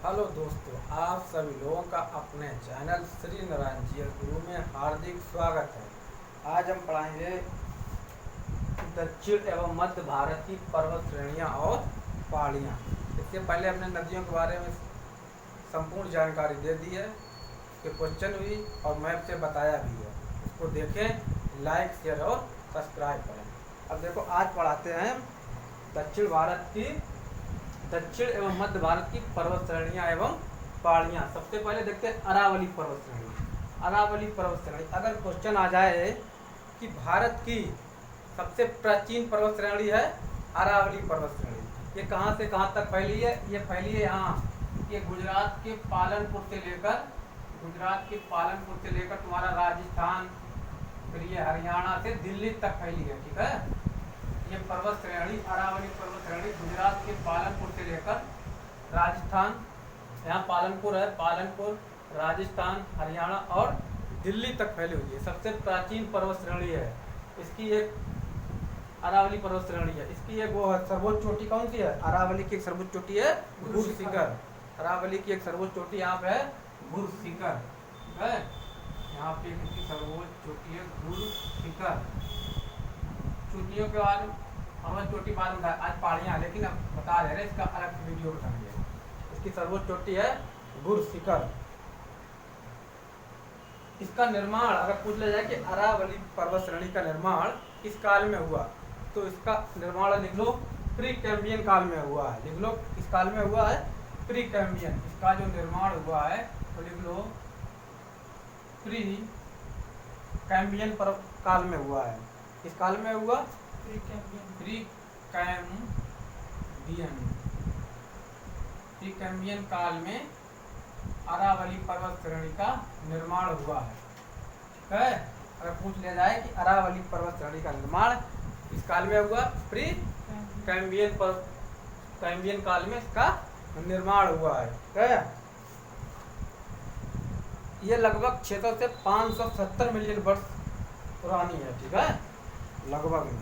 Hello दोस्तों, आप सभी लोगों का अपने चैनल श्री नारायण जी गुरु में हार्दिक स्वागत है। आज हम पढ़ाएंगे दक्षिण एवं मध्य भारत की पर्वत श्रेणियां और पहाड़ियां। इससे पहले हमने नदियों के बारे में संपूर्ण जानकारी दे दी है, कि क्वेश्चन भी और मैप से बताया भी है। इसको देखें, लाइक शेयर और सब्सक्राइब करें। अब देखो, आज पढ़ाते हैं दक्षिण एवं मध्य भारत की पर्वत श्रेणियां एवं पहाड़ियां। सबसे पहले देखते हैं अरावली पर्वत श्रेणी। अरावली पर्वत श्रेणी, अगर क्वेश्चन आ जाए कि भारत की सबसे प्राचीन पर्वत श्रेणी है अरावली पर्वत श्रेणी, ये कहाँ से कहाँ तक फैली है? ये फैली है यहाँ, ये गुजरात के पालनपुर से लेकर तुम्हारा राजस्थान, फिर ये हरियाणा से दिल्ली तक फैली है। ठीक है, ये पर्वत श्रेणी अरावली पर्वत श्रेणी गुजरात के पालनपुर से लेकर राजस्थान, यहाँ पालनपुर है, पालनपुर, राजस्थान, हरियाणा और दिल्ली तक फैली हुई है। सबसे प्राचीन पर्वत श्रेणी है। इसकी एक अरावली पर्वत श्रेणी है। इसकी एक वो सर्वोच्च चोटी कौन सी है? अरावली की एक सर्वोच्च चोटी है गुरु शिखर। अरावली की एक सर्वोच्च चोटी यहाँ पे है गुरु शिखर है। यहाँ पे इसकी सर्वोच्च चोटी है गुरु शिखर। चोटियों के बाद पर्वत चोटी बाद में आज पहाड़ियाँ, लेकिन अब बता रहे हैं, इसका अलग वीडियो बताएंगे। इसकी सर्वोच्च चोटी है गुरु शिखर। इसका निर्माण अगर पूछ लिया जाए कि अरावली पर्वत श्रेणी का निर्माण किस काल में हुआ, तो इसका निर्माण लिख लो प्री कैम्बियन काल में हुआ है। लिख लो किस काल में हुआ है? Pre Cambrian. इसका जो निर्माण हुआ है तो लिख लो प्री कैम्बियन काल में हुआ है। किस काल में हुआ? प्री कैम्बियन काल में अरावली पर्वत श्रेणी का निर्माण हुआ है। ठीक है, अगर पूछ लिया जाए कि अरावली पर्वत श्रेणी का निर्माण किस काल में हुआ? प्री कैम्बियन काल में इसका निर्माण हुआ है। ठीक है, ये लगभग 600 से 570 मिलियन वर्ष पुरानी है। ठीक है, लगभग में।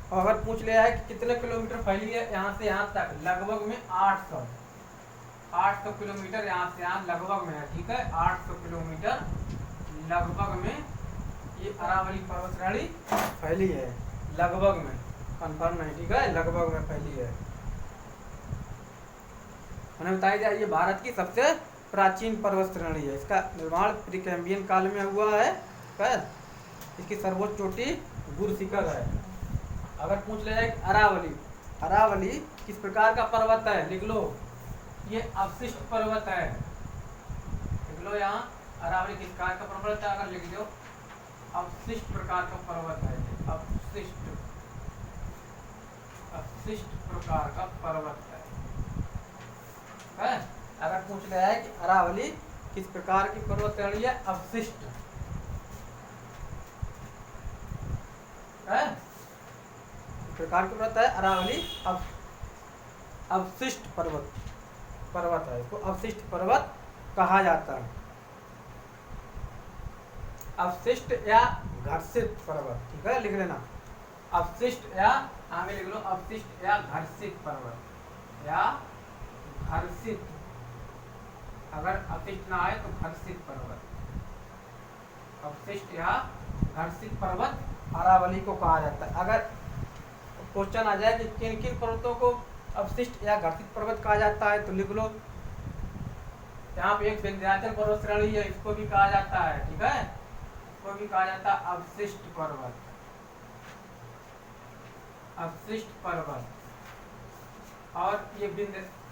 और अगर पूछ लिया है कि कितने किलोमीटर फैली है यहाँ से यहाँ तक, लगभग में 800 किलोमीटर यहाँ से यहाँ लगभग में है। ठीक है, 800 किलोमीटर लगभग में ये अरावली पर्वत श्रेणी फैली है। लगभग में, कंफर्म नहीं। ठीक है, लगभग में फैली है। मैंने बताया जाए ये भारत की सबसे प्राचीन पर्वत श्रेणी है। इसका निर्माण प्री कैम्बियन काल में हुआ है। इसकी सर्वोच्च चोटी गुरु शिखर है। अगर पूछ लिया जाए अरावली किस प्रकार का पर्वत है, लिख लो ये अवशिष्ट पर्वत है। लिख लो यहाँ अरावली किस प्रकार का पर्वत है, अगर लिख लो अवशिष्ट प्रकार का पर्वत है। अवशिष्ट प्रकार का पर्वत है। अगर पूछ लिया है कि अरावली किस प्रकार की पर्वत श्रेणी है? अवशिष्ट है। प्रकार की पर्वत है अरावली, अवशिष्ट पर्वत है। इसको अवशिष्ट पर्वत कहा जाता है। अवशिष्ट या घर्षित पर्वत। ठीक है, लिख लेना अवशिष्ट या आगे लिख लो अवशिष्ट या घर्षित पर्वत या घर्षित। अगर अवशिष्ट ना आए तो घर्षित पर्वत। अवशिष्ट या घर्षित पर्वत अरावली को कहा जाता है। अगर क्वेश्चन आ जाए कि किन किन पर्वतों को अवशिष्ट या घर्षित पर्वत कहा जाता है, तो लिख लो यहाँ पे एक विंध्याचल पर्वत श्रेणी है, इसको भी कहा जाता है। ठीक है, इसको भी कहा जाता है अवशिष्ट पर्वत। अवशिष्ट पर्वत। और ये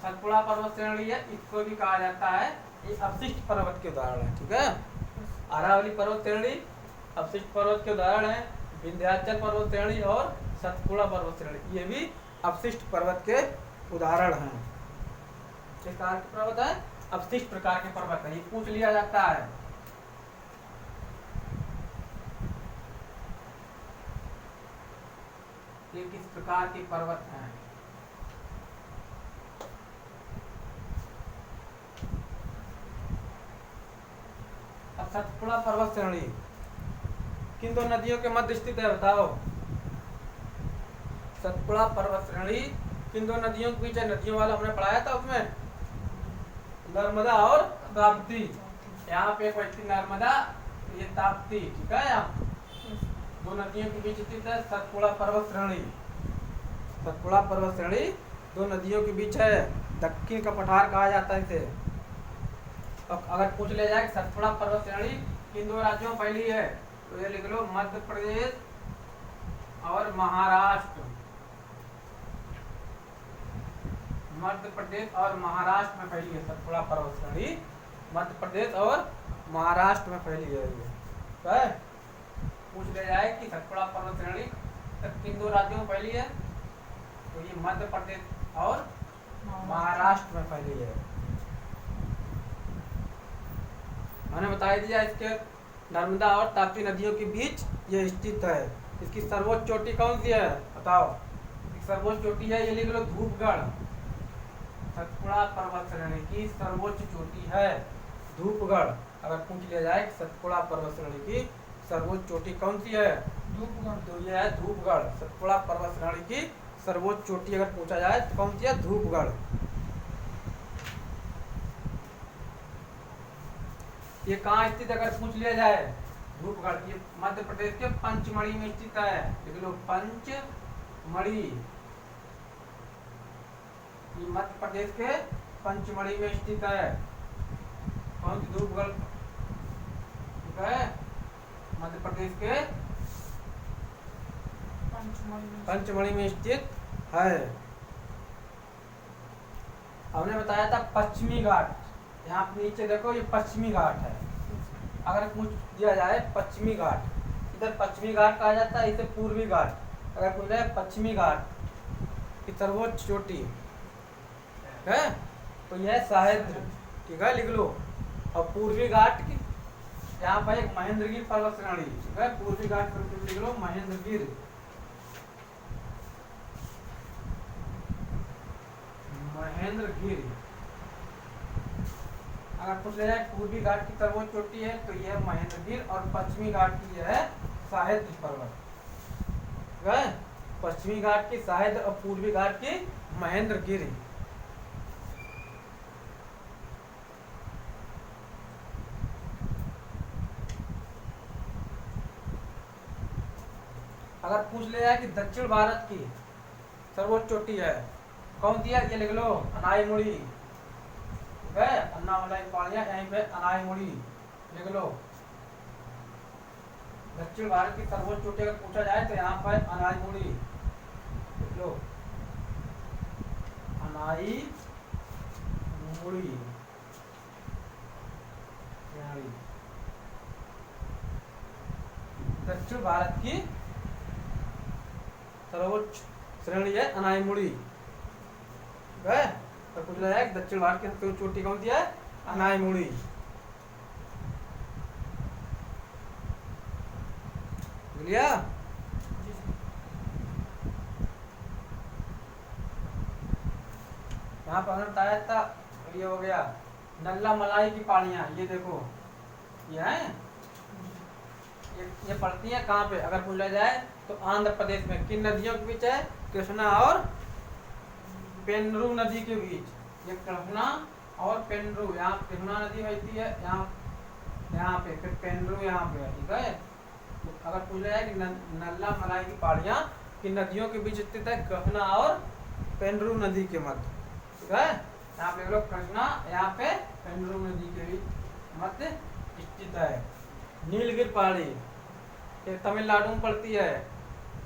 सतपुड़ा पर्वत श्रेणी है, इसको भी कहा जाता है, ये अवशिष्ट पर्वत के उदाहरण है। ठीक है, अरावली पर्वत श्रेणी अवशिष्ट पर्वत के उदाहरण है। विंध्याचल पर्वत श्रेणी और सतपुड़ा पर्वत श्रेणी, ये भी अवशिष्ट पर्वत के उदाहरण हैं। किस प्रकार के पर्वत है? अवशिष्ट प्रकार के पर्वत है। ये पूछ लिया जाता है। ये किस प्रकार के पर्वत हैं? अब सतपुड़ा पर्वत श्रेणी किन दो नदियों के मध्य स्थित है, बताओ। सतपुड़ा पर्वत श्रेणी किन दो नदियों के बीच है? नदियों वाला हमने पढ़ाया था उसमें। नर्मदा और ताप्ती। यहाँ पे एक व्यक्ति नर्मदा, ये ताप्ती, ठीक है। यहाँ दो नदियों के बीच स्थित है सतपुड़ा पर्वत श्रेणी। सतपुड़ा पर्वत श्रेणी दो नदियों के बीच है। दक्षिण का पठार कहा जाता है इसे। अब अगर पूछ लिया जाए कि सतपुड़ा पर्वत श्रेणी किन दो राज्यों में फैली है, तो ये लिख लो मध्य प्रदेश और महाराष्ट्र। मध्य प्रदेश और महाराष्ट्र में फैली है सतपुड़ा पर्वत श्रेणी। मध्य प्रदेश और महाराष्ट्र में फैली है ये, ठीक है। पूछ लिया जाए कि सतपुड़ा पर्वत श्रेणी किन दो राज्यों में फैली है, तो ये मध्य प्रदेश और महाराष्ट्र में फैली है। मैंने बता दिया इसके नर्मदा और ताप्ती नदियों के बीच ये स्थित है। इसकी सर्वोच्च चोटी कौन सी है बताओ। सर्वोच्च चोटी है, ये लिख लो धूपगढ़। सतपुड़ा पर्वत श्रेणी की सर्वोच्च चोटी है धूपगढ़। अगर पूछ लिया जाए कि सतपुड़ा पर्वत श्रेणी की सर्वोच्च चोटी कौन सी है, धूपगढ़, तो यह है धूपगढ़। सतपुड़ा पर्वत श्रेणी की सर्वोच्च चोटी अगर पूछा जाए तो कौन सी है, धूपगढ़। ये कहाँ स्थित अगर पूछ लिया जाए, धूपगढ़, ये मध्य प्रदेश के पंचमढ़ी में स्थित है। देख लो पंचमढ़ी, ये मध्य प्रदेश के पंचमढ़ी में स्थित है। कौन सी, धूपगढ़, ठीक है, मध्य प्रदेश के पंचमढ़ी में स्थित है। हमने बताया था पश्चिमी घाट, यहाँ नीचे देखो ये पश्चिमी घाट है। अगर पूछ दिया जाए पश्चिमी घाट, इधर पश्चिमी घाट कहा जाता है, इसे पूर्वी घाट। अगर पूछ जाए पश्चिमी घाट की सर्वोच्च चोटी है तो यह सह्याद्री, ठीक है, लिख लो। और पूर्वी घाट की यहाँ पर एक महेंद्रगिरी पर्वत श्रेणी, ठीक है। पूर्वी घाट पर लिख लो महेंद्रगिरी, महेंद्रगिरी। अगर पूछ लिया जाए पूर्वी घाट की सर्वोच्च चोटी है तो यह महेंद्रगिरी, और पश्चिमी घाट की यह है सह्याद्री पर्वत, ठीक है। पश्चिमी घाट की सह्याद्री और पूर्वी घाट की महेंद्रगिरी। अगर पूछ लिया जाए कि दक्षिण भारत की सर्वोच्च चोटी है कौन सी है, ये लिख लो अनाईमुड़ी, ठीक है। अन्नामलाई पहाड़ियां, यहीं पे अनाईमुड़ी लिख लो। दक्षिण भारत की सर्वोच्च चोटी अगर पूछा जाए तो यहाँ पर अनाईमुड़ी लिख लो, अनाईमुड़ी। दक्षिण भारत की सर्वोच्च श्रेणी है अनाईमुड़ी, ठीक है। तो पूछ रहा है दक्षिण भारत की सबसे चोटी कौन सी है, अनाईमुड़ी। लिया। यहाँ पर हमने बताया था, ये हो गया नल्ला मलाई की पहाड़ियां। ये देखो ये है, ये पड़ती है कहाँ पे, अगर पूछा जाए तो आंध्र प्रदेश में। किन नदियों के बीच है, कृष्णा और पेन्नरू नदी के बीच। ये कृष्णा और पेन्नरू, यहाँ कृष्णा नदी बहती है यहाँ पे, फिर पेन्नरू यहाँ पे है, ठीक है। तो अगर पूछा जाए कि नल्ला मलाई की पहाड़ियाँ किन नदियों के बीच स्थित है, कृष्णा और पेन्नरू नदी के मध्य, ठीक है। यहाँ पे लोग कृष्णा, यहाँ पे पेन्नरू नदी के बीच मध्य स्थित है। नीलगिरी पहाड़ी ये तमिलनाडु में पड़ती है,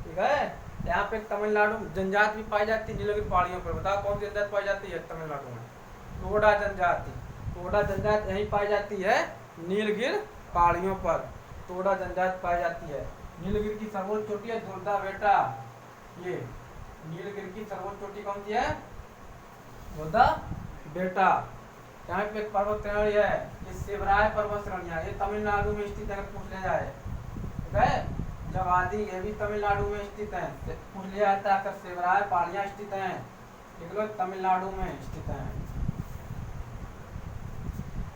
ठीक है। यहाँ पे तमिलनाडु जनजाति भी पाई जाती है नीलगिरी पहाड़ियों पर। बताओ कौन सी जनजाति पाई जाती है तमिलनाडु में, टोडा जनजाति। टोडा जनजाति यही पाई जाती है नीलगिरी पहाड़ियों पर, टोडा जनजाति पाई जाती है। नीलगिरी की सर्वोच्च चोटी है दुर्दा बेटा। ये नीलगिरी की सर्वोच्च चोटी कौन सी है, दुर्दा बेटा। यहाँ पे एक पर्वत श्रेणी है, ये शिवराय पर्वत श्रेणी है, ये तमिलनाडु में स्थित है, पूछ लिया जाए, ठीक है। जवादी ये भी तमिलनाडु में स्थित है, पूछ लिया जाता है। शिवराय पहाड़ियां स्थित हैं, लिख लो तमिलनाडु में स्थित है।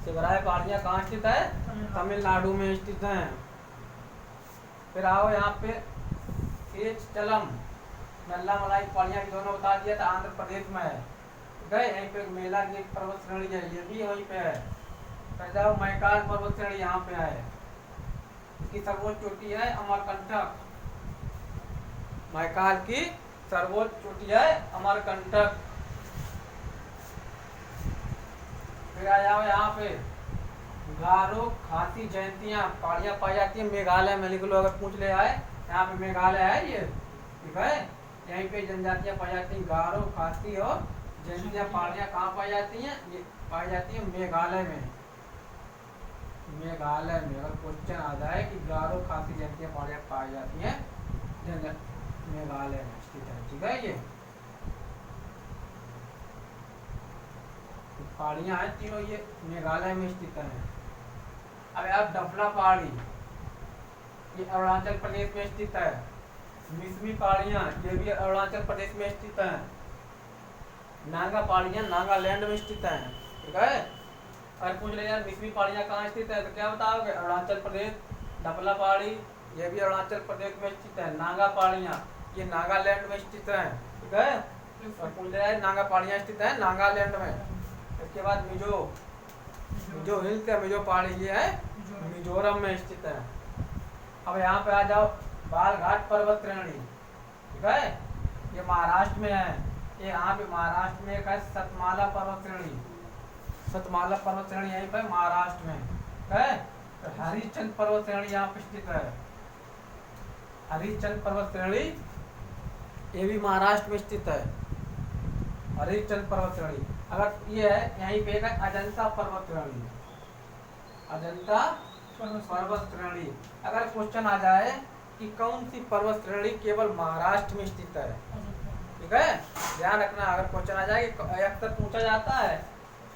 शिवराय पहाड़ियां कहाँ स्थित है, तमिलनाडु में स्थित हैं। फिर आओ यहाँ पे सेचलम, नल्ला मलाई पहाड़ियां दोनों बता दिया था, आंध्र प्रदेश में है, ठीक ठीक है। यहीं पे मेला की एक पर्वत श्रेणी है, ये भी वहीं पे है। फिर जाओ मैकाल पर्वत श्रेणी यहाँ पे है, इसकी सर्वोच्च चोटी है अमरकंटक। मैकाल की सर्वोच्च चोटी है अमरकंटक। फिर आ जाओ यहाँ पे गारो खासी जयंतियाँ पहाड़ियाँ पाई जाती है मेघालय में, लिख लो अगर पूछ ले आए। यहाँ पे मेघालय है ये, ठीक है। यहीं पे जनजातियाँ पाई जाती हैं, गारो खासी और जयंतियाँ पहाड़ियाँ कहाँ पाई जाती हैं, ये पाई जाती है मेघालय में। मेघालय में अगर क्वेश्चन आ जाए कि गारो खासी जयंतियाँ पहाड़ियाँ पाई जाती हैं मेघालय में स्थित है, ठीक है। ये पहाड़ियाँ हैं तीनों, ये मेघालय में स्थित है। अब यार डफला पहाड़ी, ये अरुणाचल प्रदेश में स्थित है। मिसमी पहाड़ियाँ, ये भी अरुणाचल प्रदेश में स्थित है। नागा पहाड़ियाँ नागालैंड में स्थित है, ठीक है। अगर पूछ ले यार मिसमी पहाड़ियाँ कहाँ स्थित है, तो क्या बताओगे, अरुणाचल प्रदेश। डफला पहाड़ी, ये भी अरुणाचल प्रदेश में स्थित है। नागा पहाड़ियाँ, ये नागालैंड में स्थित है, ठीक है। और पूछ ले यार नागा पहाड़ियाँ स्थित है नागालैंड में। इसके बाद मिजो हिल्स है, मिजो पहाड़ी, ये है मिजोरम में स्थित है। अब यहाँ पे आ जाओ बालघाट पर्वत श्रेणी, ठीक है। ये महाराष्ट्र में है। ये यहाँ पे महाराष्ट्र में एक है सतमाला पर्वत श्रेणी। सतमाला पर्वत श्रेणी यहीं पे महाराष्ट्र में, ठीक है। तो हरिश्चंद्र पर्वत श्रेणी यहाँ पे स्थित है। हरिश्चंद्र पर्वत श्रेणी ये भी महाराष्ट्र में स्थित है। हरिश्चंद्र पर्वत श्रेणी अगर ये है, यहीं पे है अजंता पर्वत श्रेणी। अजंता पर्वत श्रेणी अगर क्वेश्चन आ जाए कि कौन सी पर्वत श्रेणी केवल महाराष्ट्र में स्थित है, ठीक है। ध्यान रखना, अगर क्वेश्चन आ जाए कि अक्सर पूछा जाता है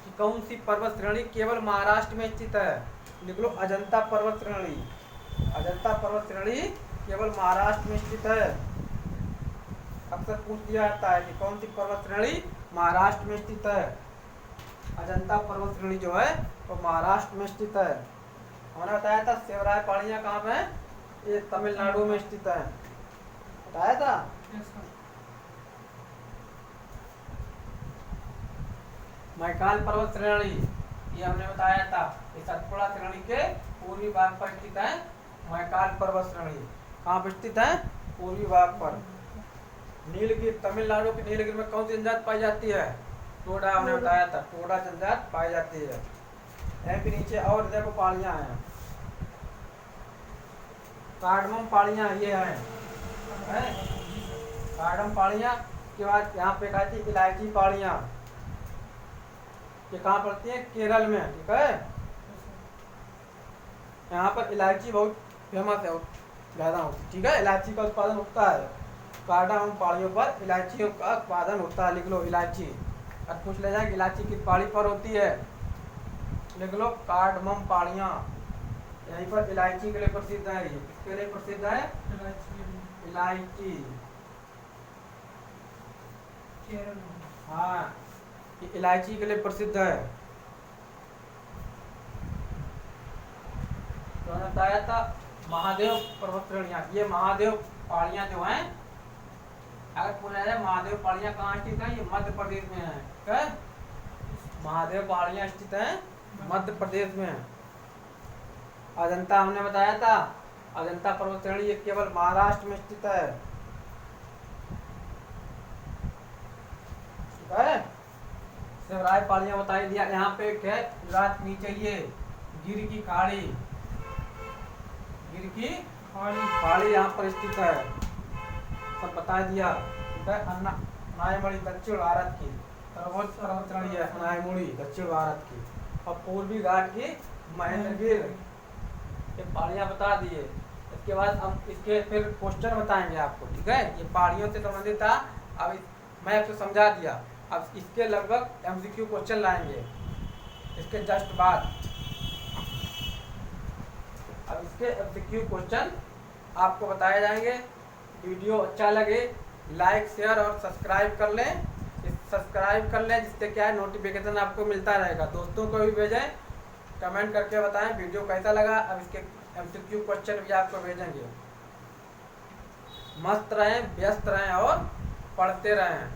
कि कौन सी पर्वत श्रेणी केवल महाराष्ट्र में स्थित है, लिख लो अजंता पर्वत श्रेणी। अजंता पर्वत श्रेणी केवल महाराष्ट्र में स्थित है। अक्सर पूछ दिया जाता है कि कौन सी पर्वत श्रेणी महाराष्ट्र में स्थित है। अजंता पर्वत श्रेणी जो है वो महाराष्ट्र में स्थित है। हमने बताया था सेवराय पहाड़ियाँ कहाँ पे है, ये तमिलनाडु में स्थित है, बताया था। मैकाल पर्वत श्रेणी ये हमने बताया था, ये सतपुड़ा श्रेणी के पूर्वी भाग पर स्थित है। मैकाल पर्वत श्रेणी कहाँ पर स्थित है, पूर्वी भाग पर। नीलगिरी, तमिलनाडु के नीलगिरी में कौन सी जनजाति पाई जाती है, टोडा, हमने बताया था टोडा जनजाति पाई जाती है। यहाँ पे नीचे और देखो पहाड़ियाँ हैं, कार्डमम पहाड़ियाँ ये है। कार्डमम पहाड़ियाँ के बाद यहाँ पे कहती है इलायची पहाड़ियाँ, ये कहाँ पड़ती है, केरल में, ठीक है। यहाँ पर इलायची बहुत फेमस है, ज़्यादा होती, ठीक है। इलायची का उत्पादन होता है, कार्डमम पहाड़ियों पर इलायचियों का उत्पादन होता है, लिख लो इलायची। अब पूछ ले जाए इलायची किस पहाड़ी पर होती है, लिख लो कार्डमम पहाड़ियाँ। यहीं पर इलायची के लिए प्रसिद्ध है। ये किसके लिए प्रसिद्ध है, इलायची। हाँ, ये इलायची के लिए प्रसिद्ध है। तो मैंने बताया था महादेव पर्वत श्रेणियाँ, ये महादेव पहाड़ियाँ जो हैं, अगर पूछा जाए महादेव पहाड़ियाँ कहाँ स्थित है, ये मध्य प्रदेश में है, ठीक है। महादेव पहाड़ियाँ स्थित है मध्य प्रदेश में। अजंता हमने बताया था, अजंता पर्वत श्रेणी ये केवल महाराष्ट्र में स्थित है, ठीक है। सेवराय पहाड़ियाँ बताई दिया। यहाँ पे एक है गुजरात नीचे, ये गिर की खाड़ी, गिर की खाड़ी यहाँ पर स्थित है, सब बता दिया, ठीक है। अनायमुड़ी दक्षिण भारत की सर्वोच्च पर्वत श्रेणी है, अनायमुड़ी दक्षिण भारत की। और पूर्वी घाट की महेंद्रगिर, ये पहाड़ियाँ बता दिए। इसके बाद हम इसके फिर क्वेश्चन बताएंगे आपको, ठीक है। ये पहाड़ियों से संबंधित था, अब मैं आपको समझा दिया। अब इसके लगभग एमसीक्यू क्वेश्चन लाएंगे इसके जस्ट बाद। अब इसके एमसीक्यू क्वेश्चन आपको बताए जाएंगे। वीडियो अच्छा लगे लाइक शेयर और सब्सक्राइब कर लें, जिससे क्या है नोटिफिकेशन आपको मिलता रहेगा। दोस्तों को भी भेजें, कमेंट करके बताएं वीडियो कैसा लगा। अब इसके एमसीक्यू क्वेश्चन भी आपको भेजेंगे। मस्त रहें, व्यस्त रहें और पढ़ते रहें।